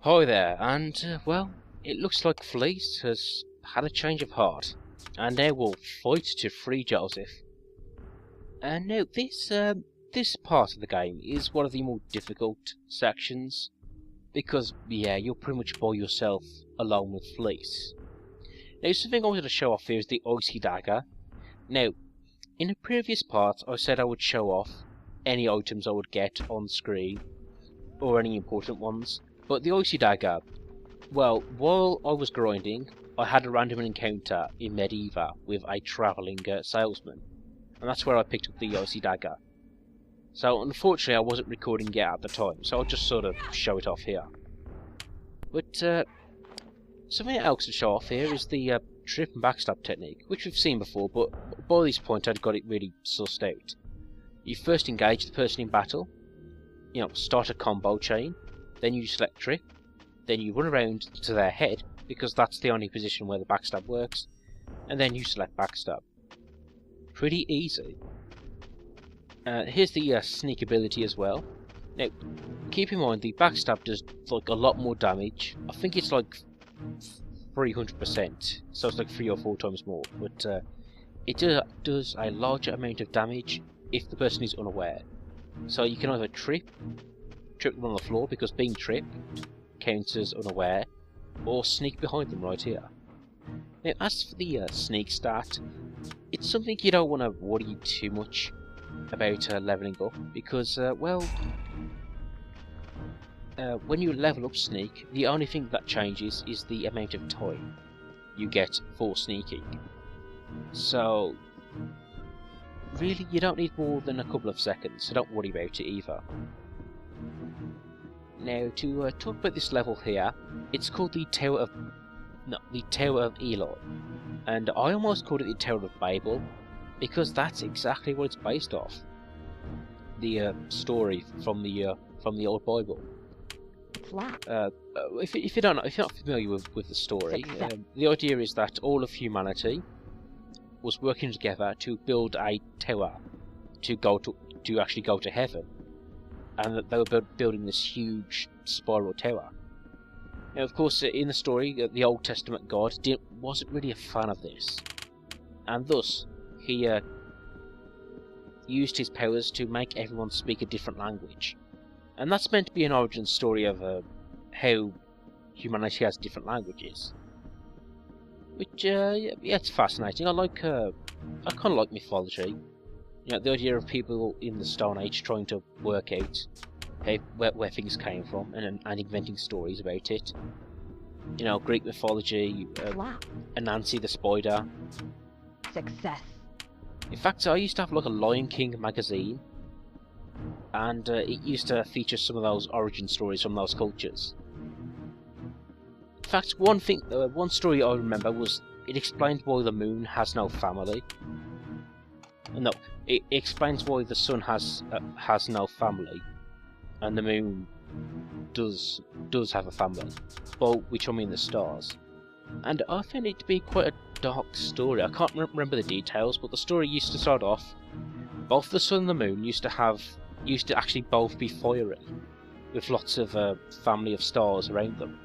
Hi there, and well, it looks like Fleece has had a change of heart, and now will fight to free Joseph. And now this part of the game is one of the more difficult sections, because yeah, you're pretty much by yourself alone with Fleece. Now, something I wanted to show off here is the Icy Dagger. Now, in the previous part, I said I would show off any items I would get on screen, or any important ones. But the Icy Dagger, well, while I was grinding, I had a random encounter in Mediva with a travelling salesman, and that's where I picked up the Icy Dagger. So unfortunately I wasn't recording it at the time, so I'll just sort of show it off here. But something else to show off here is the trip and backstab technique, which we've seen before, but by this point I'd got it really sussed out. You first engage the person in battle, start a combo chain, then you select trip, then you run around to their head, because that's the only position where the backstab works, and then you select backstab. Pretty easy. Here's the sneak ability as well. Now, keep in mind the backstab does like a lot more damage. I think it's like 300%, so it's like 3 or 4 times more, but it does a larger amount of damage if the person is unaware. So you can either trip them on the floor, because being tripped counts as unaware, or sneak behind them right here. Now, as for the sneak stat, it's something you don't want to worry too much about leveling up, because, when you level up sneak, the only thing that changes is the amount of time you get for sneaking. So, really, you don't need more than a couple of seconds, so don't worry about it either. Now, to talk about this level here, it's called the Tower of Eli, and I almost called it the Tower of Babel, because that's exactly what it's based off. The story from the old Bible. If you're not familiar with the story, the idea is that all of humanity was working together to build a tower to actually go to heaven, and that they were building this huge spiral tower. Now, of course, in the story, the Old Testament God wasn't really a fan of this, and thus he used his powers to make everyone speak a different language, and that's meant to be an origin story of how humanity has different languages. Which, yeah, it's fascinating. I kind of like mythology. The idea of people in the Stone Age trying to work out where things came from and inventing stories about it. Greek mythology, Anansi the spider. Success. In fact, I used to have like a Lion King magazine, and it used to feature some of those origin stories from those cultures. In fact, one story I remember was it explained why the moon has no family. No, it explains why the sun has no family, and the moon does have a family, by which I mean the stars. And I found it to be quite a dark story. I can't remember the details, but the story used to start off, both the sun and the moon used to actually both be fiery, with lots of family of stars around them.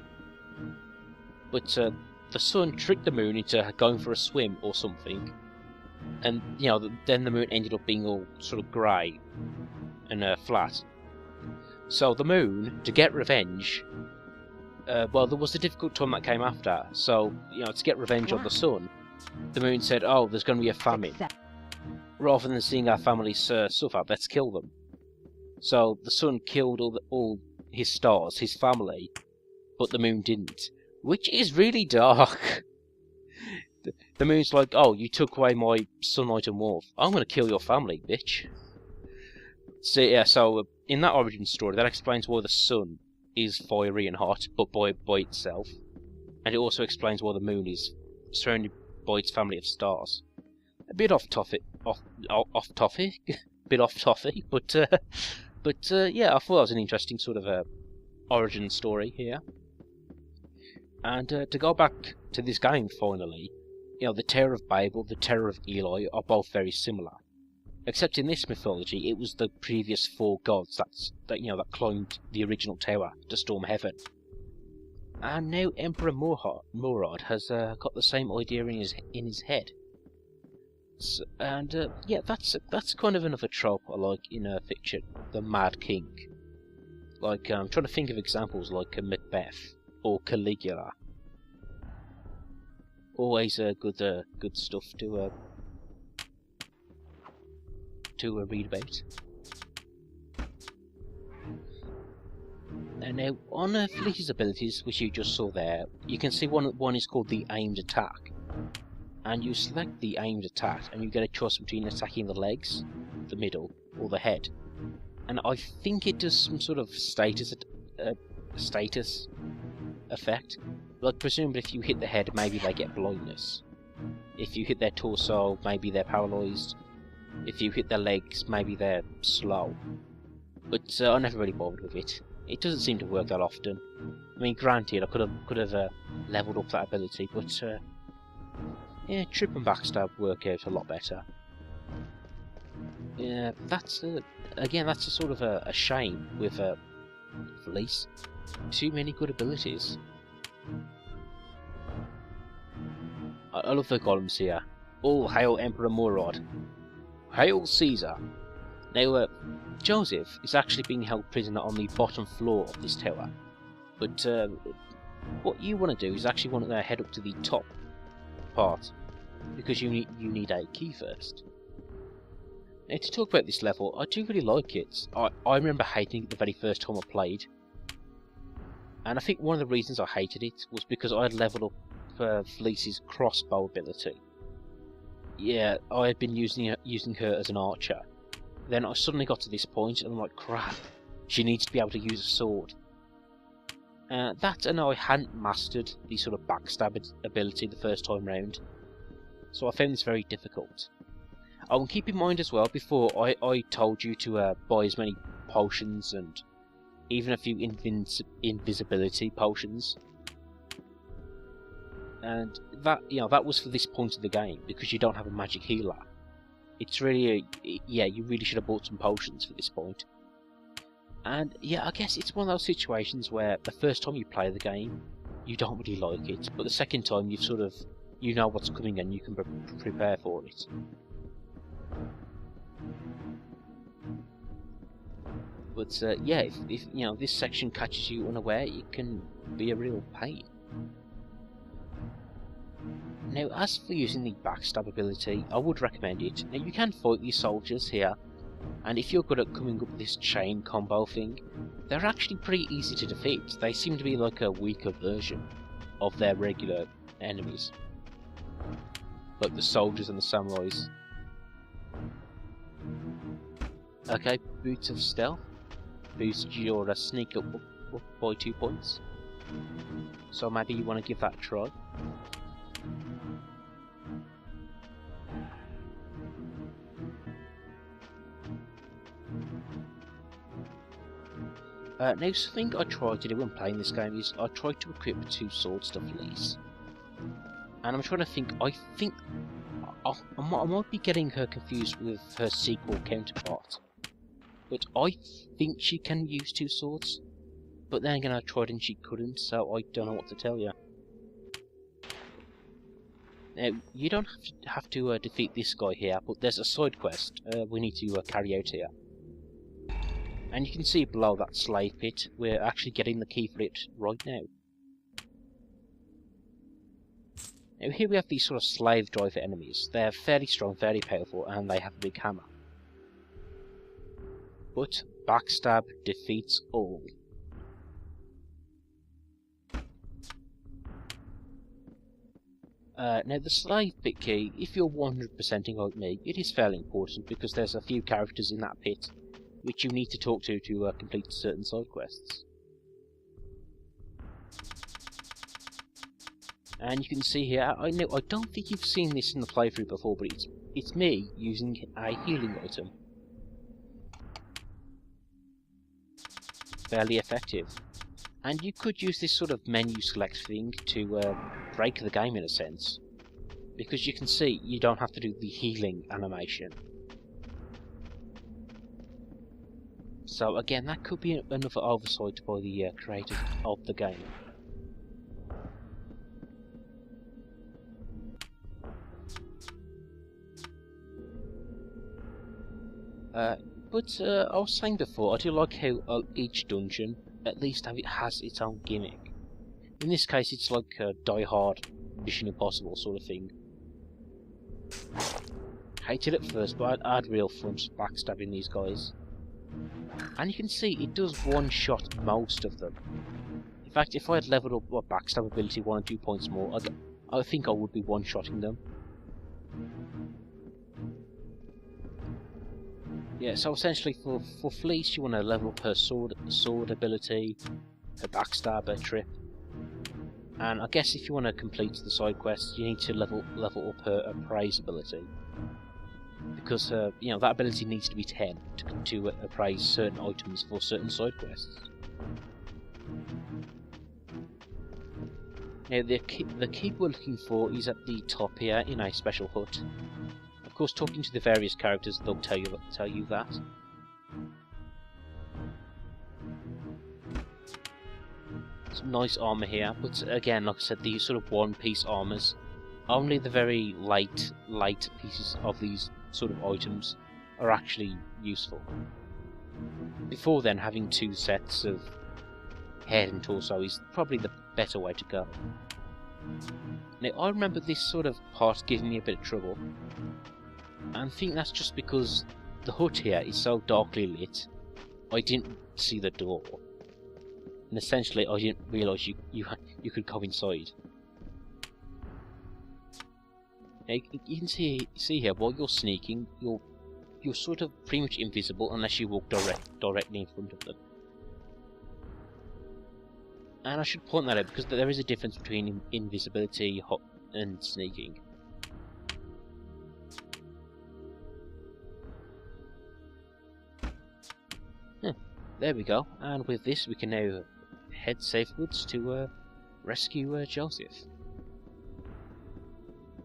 But the sun tricked the moon into going for a swim or something, and then the moon ended up being all sort of grey and flat. So the moon, to get revenge, there was a difficult time that came after. So to get revenge on the sun, the moon said, "Oh, there's going to be a famine. Rather than seeing our families suffer, let's kill them." So the sun killed all his stars, his family, but the moon didn't, which is really dark. The moon's like, "Oh, you took away my sunlight and warmth. I'm going to kill your family, bitch." So yeah, in that origin story, that explains why the sun is fiery and hot, but by itself, and it also explains why the moon is surrounded by its family of stars. A bit off topic, but yeah, I thought that was an interesting sort of origin story here. And to go back to this game finally, the Tower of Babel, the Tower of Eli are both very similar. Except in this mythology, it was the previous 4 gods that climbed the original tower to storm heaven. And now Emperor Morad has got the same idea in his head. Yeah, that's kind of another trope I like in fiction, the Mad King. Like, I'm trying to think of examples like Macbeth or Caligula. Always good stuff to read about. And now, on Felice's abilities, which you just saw there, you can see one is called the aimed attack. And you select the aimed attack, and you get a choice between attacking the legs, the middle, or the head. And I think it does some sort of status effect. Like, presumably if you hit the head, maybe they get blindness. If you hit their torso, maybe they're paralysed. If you hit their legs, maybe they're slow. But I never really bothered with it. It doesn't seem to work that often. I mean, granted, I could have leveled up that ability, but yeah, trip and backstab work out a lot better. Yeah, that's again, that's a sort of a shame with Felice. Too many good abilities. I love the columns here. All hail Emperor Morad. Hail Caesar. Now, Joseph is actually being held prisoner on the bottom floor of this tower. But what you want to do is actually want to head up to the top part, because you need a key first. Now, to talk about this level, I do really like it. I remember hating it the very first time I played. And I think one of the reasons I hated it was because I had leveled up Felice's crossbow ability. Yeah, I had been using her as an archer. Then I suddenly got to this point and I'm like, crap, she needs to be able to use a sword. That, and I hadn't mastered the sort of backstab ability the first time round, so I found this very difficult. I will keep in mind as well, before I told you to buy as many potions and even a few invisibility potions. And that, that was for this point of the game, because you don't have a magic healer. It's really, yeah, you really should have bought some potions for this point. And yeah, I guess it's one of those situations where the first time you play the game, you don't really like it, but the second time you sort of, you know what's coming and you can prepare for it. But yeah, if this section catches you unaware, it can be a real pain. Now, as for using the backstab ability, I would recommend it. Now, you can fight these soldiers here, and if you're good at coming up with this chain combo thing, they're actually pretty easy to defeat. They seem to be like a weaker version of their regular enemies, like the soldiers and the samurais. Okay, Boots of Stealth. Boost your sneak up by 2 points. So maybe you want to give that a try. Now, something I tried to do when playing this game is I tried to equip 2 swords to Felice. And I'm trying to think, I might be getting her confused with her sequel counterpart. But I think she can use 2 swords. But then again, I tried and she couldn't, so I don't know what to tell you. Now, you don't have to defeat this guy here, but there's a side quest we need to carry out here. And you can see below that slave pit, we're actually getting the key for it right now. Now here we have these sort of slave driver enemies. They're fairly strong, very powerful, and they have a big hammer. But backstab defeats all. Now the slave pit key, if you're 100%ing like me, it is fairly important because there's a few characters in that pit which you need to talk to complete certain side quests. And you can see here, I don't think you've seen this in the playthrough before, but it's me using a healing item. Fairly effective. And you could use this sort of menu select thing to break the game in a sense, because you can see you don't have to do the healing animation. So again, that could be another oversight by the creators of the game. But I was saying before, I do like how each dungeon at least has its own gimmick. In this case, it's like a Die Hard, Mission Impossible sort of thing. Hated it first, but I had real fun just backstabbing these guys. And you can see it does one-shot most of them. In fact, if I had leveled up my backstab ability 1 or 2 points more, I think I would be one-shotting them. Yeah, so essentially for Fleece, you want to level up her sword ability, her backstab, her trip. And I guess if you want to complete the side quests, you need to level up her appraise ability. Because you know, that ability needs to be 10 to appraise certain items for certain side quests. Now the key we're looking for is at the top here in a special hut. Of course, talking to the various characters, they'll tell you that. Some nice armour here, but again, like I said, these sort of one-piece armours. Only the very light pieces of these sort of items are actually useful. Before then, having 2 sets of head and torso is probably the better way to go. Now, I remember this sort of part giving me a bit of trouble, and I think that's just because the hut here is so darkly lit, I didn't see the door. And essentially, I didn't realise you could come inside. Now, you can see here, while you're sneaking, you're sort of pretty much invisible unless you walk directly in front of them. And I should point that out because there is a difference between invisibility and sneaking. There we go. And with this, we can now head safewards to rescue Joseph.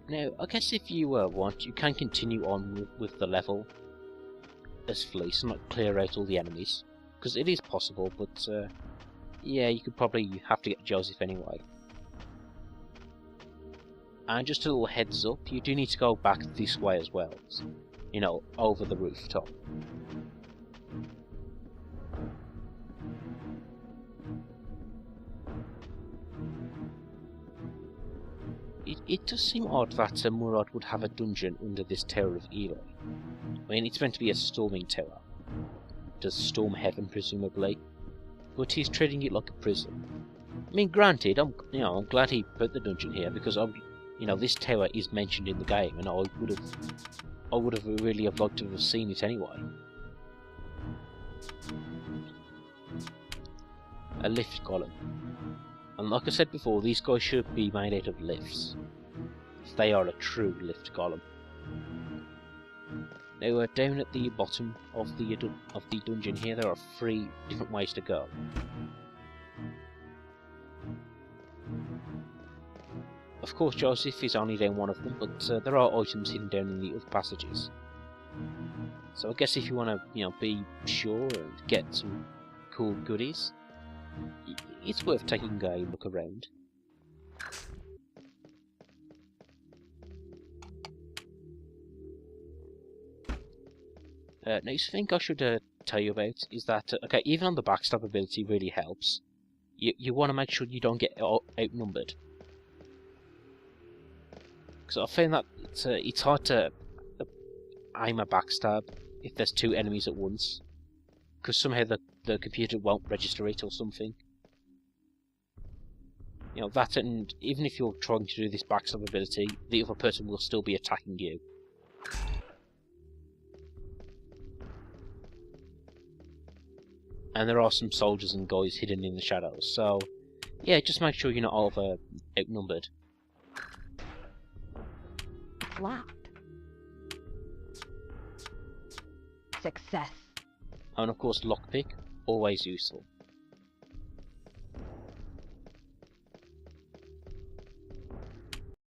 Now, I guess if you want, you can continue on with the level as Fleece and not clear out all the enemies, because it is possible, but yeah, you could probably have to get Joseph anyway. And just a little heads up, you do need to go back this way as well, you know, over the rooftop. It does seem odd that Murad would have a dungeon under this Tower of Eli. I mean, it's meant to be a storming tower. Does storm heaven, presumably. But he's treating it like a prison. I mean, granted, I'm glad he put the dungeon here because this tower is mentioned in the game, and I would have really liked to have seen it anyway. A lift golem. And like I said before, these guys should be made out of lifts. If they are a true lift golem. Now, down at the bottom of the dungeon here, there are 3 different ways to go. Of course, Joseph is only down one of them, but there are items hidden down in the other passages. So I guess if you want to, be sure and get some cool goodies, it's worth taking a look around. Next thing I should tell you about is that, okay, even on the backstab ability really helps. You want to make sure you don't get outnumbered. Because I found that it's hard to aim a backstab if there's 2 enemies at once. Because somehow the computer won't register it or something. That, and even if you're trying to do this backstab ability, the other person will still be attacking you. And there are some soldiers and guys hidden in the shadows, so yeah, just make sure you're not outnumbered. It's locked. Success. And of course, lockpick, always useful.